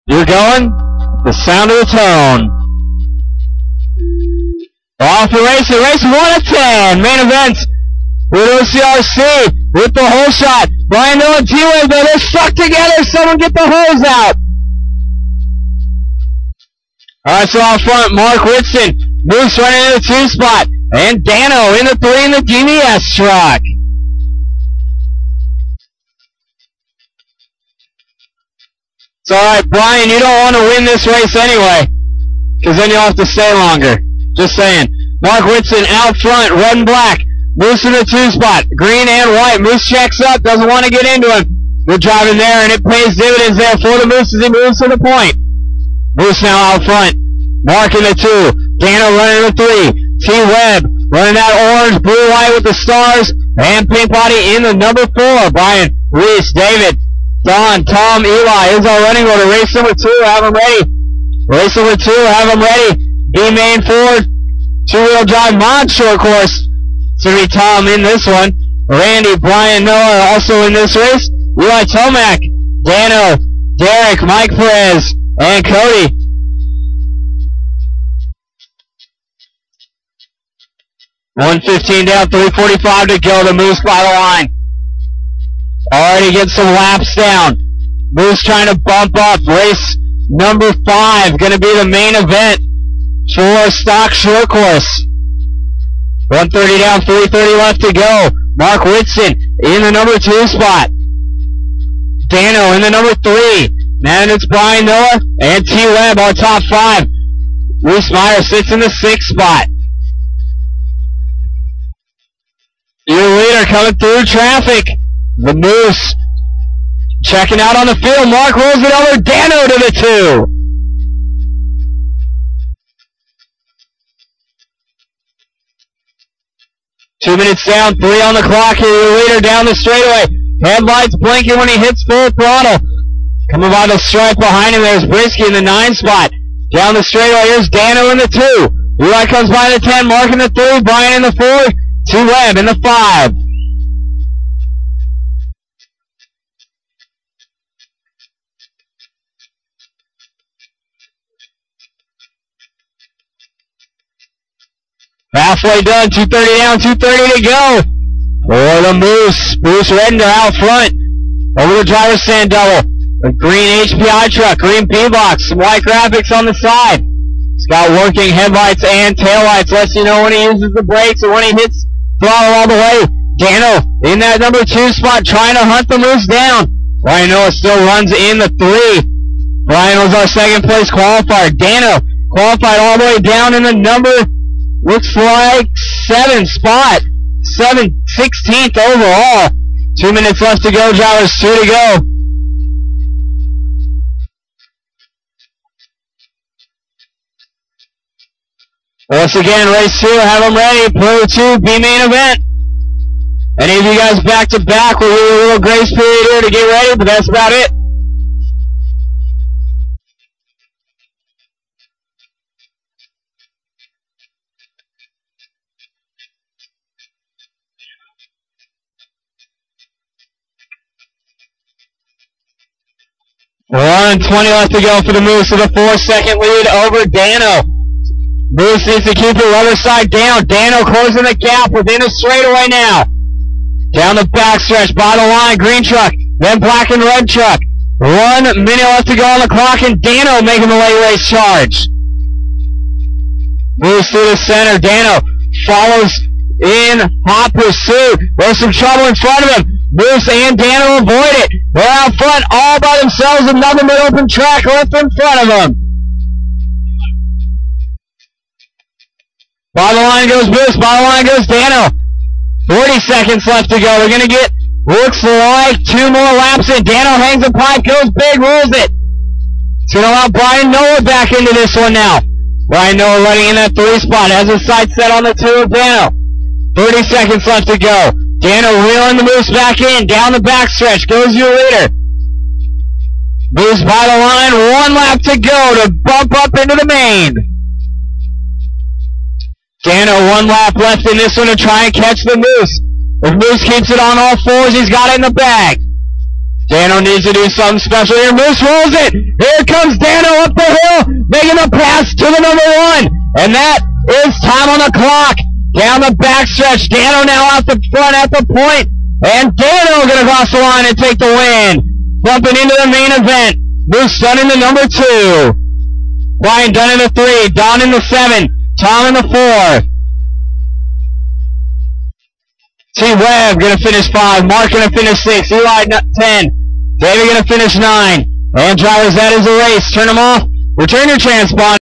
You're going? The sound of the tone. Off the race 1 of 10. Main event with OCRC with the hole shot. Brian Noah and T-Wave, though, they're stuck together. Someone get the holes out. Alright, so out front, Mark Whitson moves running in the 2 spot. And Dano in the 3 in the DVS truck. It's alright, Brian, you don't want to win this race anyway, because then you'll have to stay longer. Just saying. Mark Whitson out front, red and black. Moose in the 2 spot. Green and white. Moose checks up, doesn't want to get into him. Good driving there, and it pays dividends there for the Moose as he moves to the point. Moose now out front. Mark in the 2. Dano running in the 3. T-Webb running that orange, blue, white with the stars. And Pink Body in the number 4. Brian, Reese, David, Don, Tom, Eli is our running order. Race number 2, have them ready. Race number 2, have them ready. B-Main Ford, 2-wheel drive mod short course. It's going to be Tom in this one. Randy, Brian, Noah also in this race. Eli Tomac, Dano, Derek, Mike Perez, and Cody. $1:15 down, 3:45 to go. The Moose by the line. Already get some laps down. Moose trying to bump up. Race number 5 going to be the main event for stock short course. 1:30 down, 3:30 left to go. Mark Whitson in the number 2 spot. Dano in the number 3. And it's Brian Noah and T-Webb, our top 5. Reese Meyer sits in the 6th spot. Your leader coming through traffic. The Moose checking out on the field. Mark rolls it over. Dano to the 2. Two minutes down, 3 on the clock here. Your leader down the straightaway. Headlights blinking when he hits full throttle. Coming by the stripe behind him, there's Brisky in the 9 spot. Down the straightaway, here's Dano in the 2. Eli comes by the 10, Mark in the 3, Brian in the 4, T-Webb in the 5. Halfway done, 2:30 down, 2:30 to go. For the Moose. Bruce Redender out front. Over the driver's stand double. A green HPI truck, green P-box, some white graphics on the side. It's got working headlights and taillights. Lets you know when he uses the brakes and when he hits throttle all the way. Dano in that number 2 spot trying to hunt the Moose down. Brian Noah still runs in the 3. Brian was our 2nd place qualifier. Dano qualified all the way down in the number, looks like 7th spot. 16th overall. 2 minutes left to go, drivers, 2 to go. Once again, race 2, have them ready. Pro 2, B-main event. Any of you guys back to back, we'll do a little grace period here to get ready, but that's about it. One 20 left to go for the Moose with a 4-second lead over Dano. Moose needs to keep the other side down. Dano closing the gap within a straightaway now. Down the backstretch, by the line, green truck, then black and red truck. 1 minute left to go on the clock, and Dano making the late race charge. Moves through the center. Dano follows in hot pursuit. There's some trouble in front of him. Moose and Dano avoid it. They're out front all by themselves. Another mid-open track left in front of them. By the line goes Moose. By the line goes Dano. 40 seconds left to go. They're going to get, looks like 2 more laps in. Dano hangs a pipe, goes big, rolls it. It's going to allow Brian Noah back into this one now. Brian Noah running in that 3 spot. Has his sights set on the 2 of Dano. 30 seconds left to go. Dano reeling the Moose back in. Down the backstretch goes your leader. Moose by the line. 1 lap to go to bump up into the main. Dano 1 lap left in this one to try and catch the Moose. If Moose keeps it on all 4s, he's got it in the bag. Dano needs to do something special here. Moose rolls it. Here comes Dano up the hill, making a pass to the number 1. And that is time on the clock. Down the backstretch. Dano now out the front at the point. And Dano going to cross the line and take the win. Bumping into the main event. Moose done in the number 2. Brian done in the 3. Don in the 7. Tom in the 4. T. Webb going to finish 5. Mark going to finish 6. Eli 10. David going to finish 9. And drivers, that is a race. Turn them off. Return your transponder.